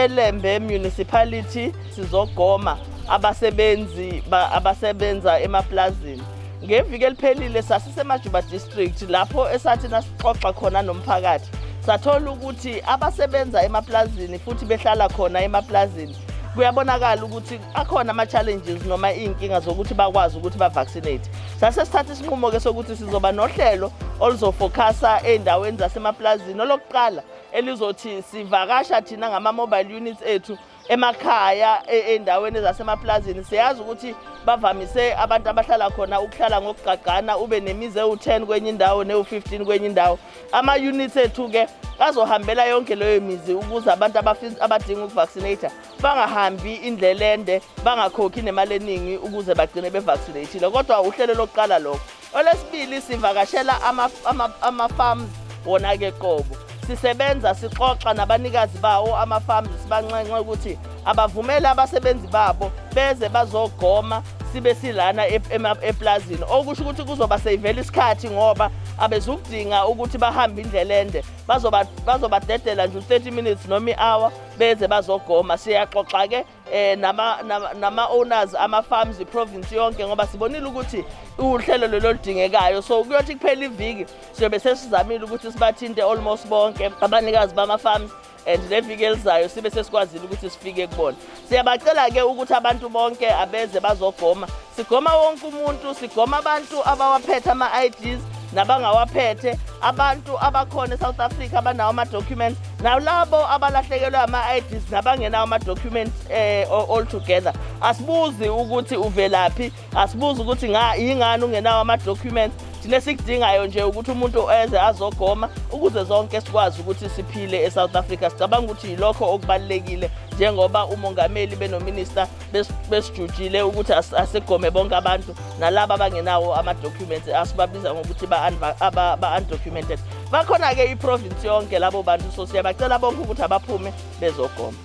eLembe municipality sizogoma abasebenza emaplazini. Ngeviki eliphelile sasisemajuba district lapho esathi nasixoxa khona nomphakathi. Sathola ukuthi abasebenza emaplazini futhi behlala khona emaplazini kuyabonakala ukuthi akhona ama-challenges noma iy'nkinga zokuthi bakwazi ukuthi ba-vaccinate. Sasesithatha isinqumo-ke sokuthi sizoba nohlelo oluzofokasa ey'ndaweni zasemaplazini. Olokuqala elizothi sivakasha thina ngama-mobile units ethu emakhaya ey'ndaweni zasemaplazini. Siyazi ukuthi bavamise abantu abahlala khona ukuhlala ngokugagana ube nemizi ewu-10 kwenye indawo newu-15 kwenye indawo. Ama-units ethu-ke azohambela yonke leyo mizi ukuze abantu abadinga ukuvaccinate bangahambi indlela ende, bangakhokhi nemali eningi ukuze bagcine bevaccinatile. Kodwa uhlelo lokuqala lokho. Olesibili sivakashela ama-farms wona-ke qobo. Sisebenza sixoxa nabanikazi bawo ama-farms sibanxenxe ukuthi abavumele abasebenzi babo beze bazogoma sibe silana eplazini. Okusho ukuthi kuzoba savela isikhathi ngoba abezukudinga ukuthi bahambe indlela ende. Bazobadedela nje 30 minutes noma i-hour beze bazogoma. Siyaxoxa-ke nama-owners ama-farms i-province yonke ngoba sibonile ukuthi uhlelo lelo ludingekayo. So kuyothi kuphela iviki siyobe sesizamile ukuthi sibathinte almost bonke abanikazi bama-farms and leviki elizayo sibe sesikwazile ukuthi sifike kubona. Siyabacela-ke ukuthi abantu bonke abeze bazogoma. Sigoma wonke umuntu, sigoma abantu abawaphethe ama-IDs nabangawaphethe, abantu abakhona eSouth Africa abanawo ama-documents, nalabo abalahlekelwe ama-IDs nabangenawo ama-documents all together. Asibuzi ukuthi uvelaphi, asibuzi ukuthi yingani ungenawo ama-documents. Thina sikudingayo nje ukuthi umuntu eze azogoma ukuze zonke sikwazi ukuthi siphile eSouth Africa. Sicabanga ukuthi yilokho okubalekile njengoba umongameli benominister besijujile ukuthi asigome bonke abantu nalabo abangenawo ama-documents asibabiza ngokuthi ba-undocumented. Bakhona-ke i-province yonke labo bantu, so siyabacela bonke ukuthi abaphume bezogoma.